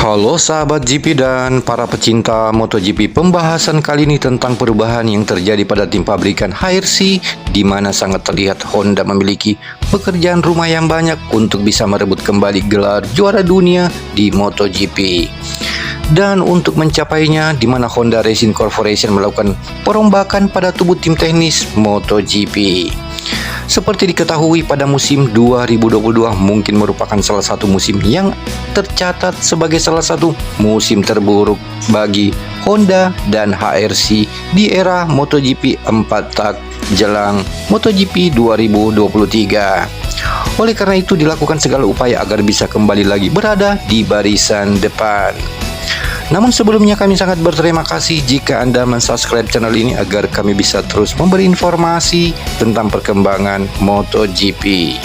Halo sahabat GP dan para pecinta MotoGP. Pembahasan kali ini tentang perubahan yang terjadi pada tim pabrikan HRC, di mana sangat terlihat Honda memiliki pekerjaan rumah yang banyak untuk bisa merebut kembali gelar juara dunia di MotoGP. Dan untuk mencapainya, di mana Honda Racing Corporation melakukan perombakan pada tubuh tim teknis MotoGP. Seperti diketahui, pada musim 2022 mungkin merupakan salah satu musim yang tercatat sebagai salah satu musim terburuk bagi Honda dan HRC di era MotoGP 4 tak jelang MotoGP 2023. Oleh karena itu dilakukan segala upaya agar bisa kembali lagi berada di barisan depan. Namun sebelumnya kami sangat berterima kasih jika Anda mensubscribe channel ini agar kami bisa terus memberi informasi tentang perkembangan MotoGP.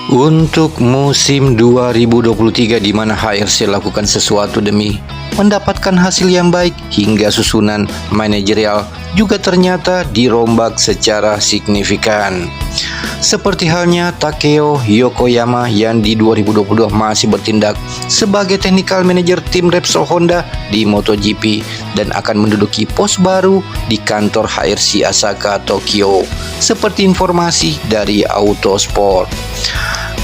Untuk musim 2023, di mana HRC lakukan sesuatu demi mendapatkan hasil yang baik, hingga susunan manajerial juga ternyata dirombak secara signifikan. Seperti halnya Takeo Yokoyama yang di 2022 masih bertindak sebagai technical manager tim Repsol Honda di MotoGP dan akan menduduki pos baru di kantor HRC Asaka, Tokyo, seperti informasi dari Autosport.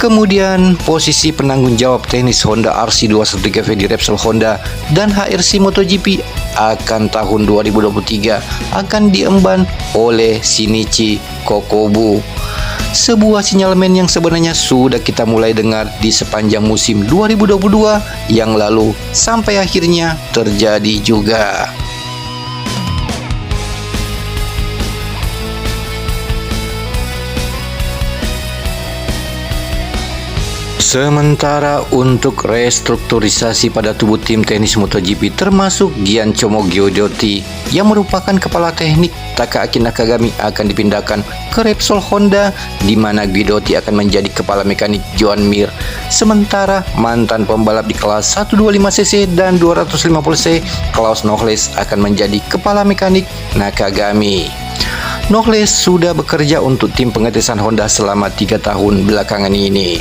Kemudian posisi penanggung jawab teknis Honda RC213V di Repsol Honda dan HRC MotoGP akan tahun 2023 akan diemban oleh Shinichi Kokobu. Sebuah sinyalemen yang sebenarnya sudah kita mulai dengar di sepanjang musim 2022 yang lalu sampai akhirnya terjadi juga. Sementara untuk restrukturisasi pada tubuh tim teknis MotoGP termasuk Giacomo Guidotti yang merupakan kepala teknik Takaaki Nakagami akan dipindahkan ke Repsol Honda, di mana Guidotti akan menjadi kepala mekanik Joan Mir. Sementara mantan pembalap di kelas 125cc dan 250cc Klaus Nohles akan menjadi kepala mekanik Nakagami. Nohles sudah bekerja untuk tim pengetesan Honda selama 3 tahun belakangan ini.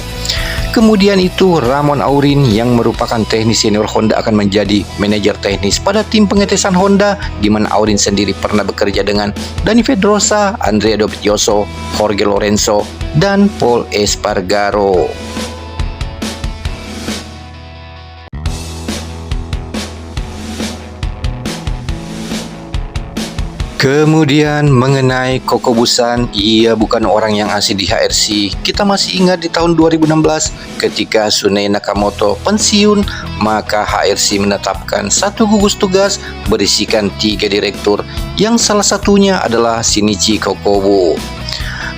Kemudian itu Ramon Aurin yang merupakan teknis senior Honda akan menjadi manajer teknis pada tim pengetesan Honda, di mana Aurin sendiri pernah bekerja dengan Dani Pedrosa, Andrea Dovizioso, Jorge Lorenzo, dan Paul Espargaro. Kemudian mengenai Kokobu-san, ia bukan orang yang asli di HRC. Kita masih ingat di tahun 2016 ketika Sunei Nakamoto pensiun, maka HRC menetapkan satu gugus tugas berisikan 3 direktur, yang salah satunya adalah Shinichi Kokobu.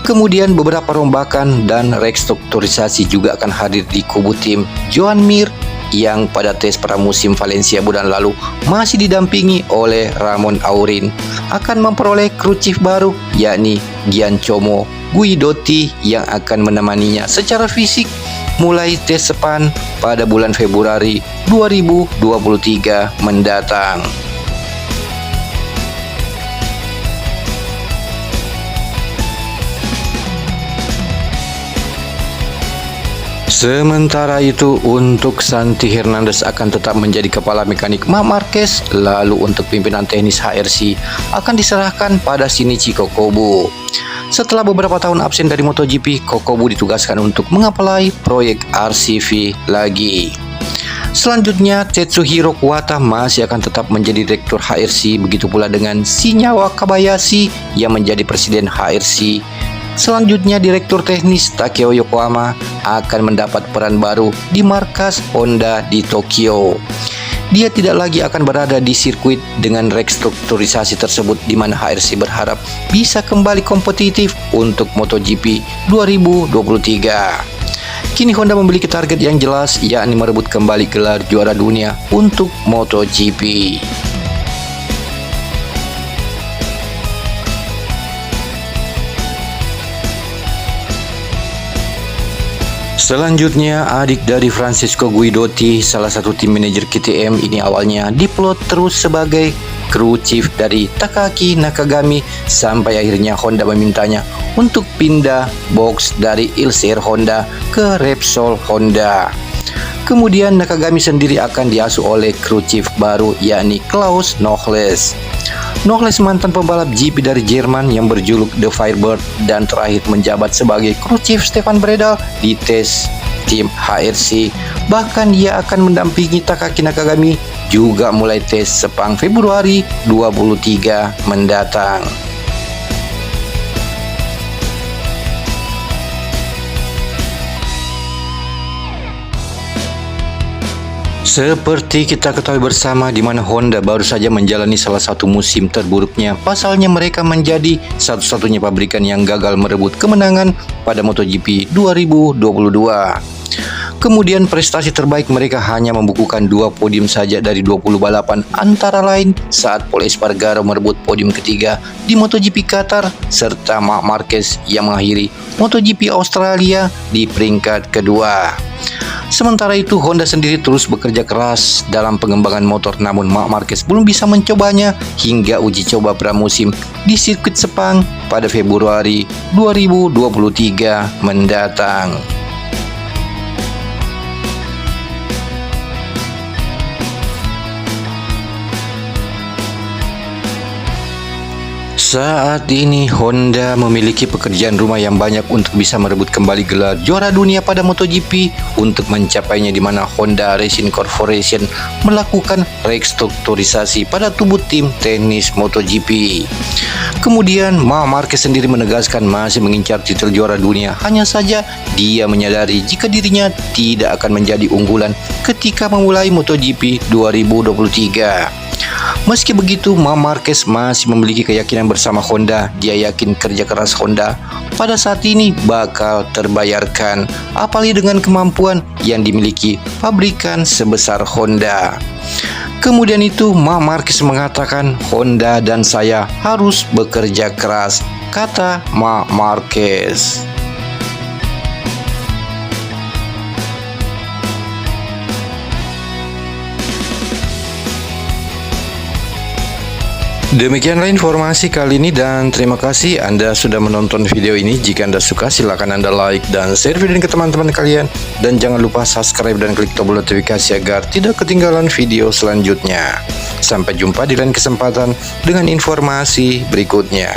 Kemudian beberapa rombakan dan restrukturisasi juga akan hadir di kubu tim Joan Mir, yang pada tes pramusim Valencia bulan lalu masih didampingi oleh Ramon Aurin, akan memperoleh kru chief baru, yakni Giacomo Guidotti, yang akan menemaninya secara fisik mulai tes Sepang pada bulan Februari 2023 mendatang. Sementara itu untuk Santi Hernandez akan tetap menjadi kepala mekanik Marc Marquez, lalu untuk pimpinan teknis HRC akan diserahkan pada Shinichi Kokobu. Setelah beberapa tahun absen dari MotoGP, Kokobu ditugaskan untuk mengapply proyek RCV lagi. Selanjutnya Tetsuhiro Kuwata masih akan tetap menjadi direktur HRC, begitu pula dengan Shinya Wakabayashi yang menjadi presiden HRC. Selanjutnya direktur teknis Takeo Yokoyama akan mendapat peran baru di markas Honda di Tokyo. Dia tidak lagi akan berada di sirkuit dengan restrukturisasi tersebut, di mana HRC berharap bisa kembali kompetitif untuk MotoGP 2023. Kini Honda memiliki target yang jelas, yakni merebut kembali gelar juara dunia untuk MotoGP. Selanjutnya, adik dari Francesco Guidotti, salah satu tim manajer KTM ini awalnya diplot terus sebagai kru chief dari Takaki Nakagami, sampai akhirnya Honda memintanya untuk pindah box dari Ilseir Honda ke Repsol Honda. Kemudian Nakagami sendiri akan diasuh oleh kru chief baru, yakni Klaus Nohles. Nohles mantan pembalap GP dari Jerman yang berjuluk The Firebird dan terakhir menjabat sebagai kru chief Stefan Bradl di tes tim HRC. Bahkan ia akan mendampingi Takaki Nakagami juga mulai tes Sepang Februari 23 mendatang. Seperti kita ketahui bersama, di mana Honda baru saja menjalani salah satu musim terburuknya. Pasalnya mereka menjadi satu-satunya pabrikan yang gagal merebut kemenangan pada MotoGP 2022. Kemudian prestasi terbaik mereka hanya membukukan 2 podium saja dari 20 balapan, antara lain saat Pol Espargaro merebut podium ketiga di MotoGP Qatar, serta Marc Marquez yang mengakhiri MotoGP Australia di peringkat kedua. Sementara itu, Honda sendiri terus bekerja keras dalam pengembangan motor, namun Marc Marquez belum bisa mencobanya hingga uji coba pramusim di sirkuit Sepang pada Februari 2023 mendatang. Saat ini Honda memiliki pekerjaan rumah yang banyak untuk bisa merebut kembali gelar juara dunia pada MotoGP. Untuk mencapainya, di mana Honda Racing Corporation melakukan restrukturisasi pada tubuh tim teknis MotoGP. Kemudian Marc Marquez sendiri menegaskan masih mengincar titel juara dunia, hanya saja dia menyadari jika dirinya tidak akan menjadi unggulan ketika memulai MotoGP 2023. Meski begitu, Marc Marquez masih memiliki keyakinan bersama Honda. Dia yakin kerja keras Honda pada saat ini bakal terbayarkan, apalagi dengan kemampuan yang dimiliki pabrikan sebesar Honda. Kemudian itu Marc Marquez mengatakan, "Honda dan saya harus bekerja keras," kata Marc Marquez. Demikianlah informasi kali ini, dan terima kasih Anda sudah menonton video ini. Jika Anda suka, silakan Anda like dan share video ini ke teman-teman kalian. Dan jangan lupa subscribe dan klik tombol notifikasi agar tidak ketinggalan video selanjutnya. Sampai jumpa di lain kesempatan dengan informasi berikutnya.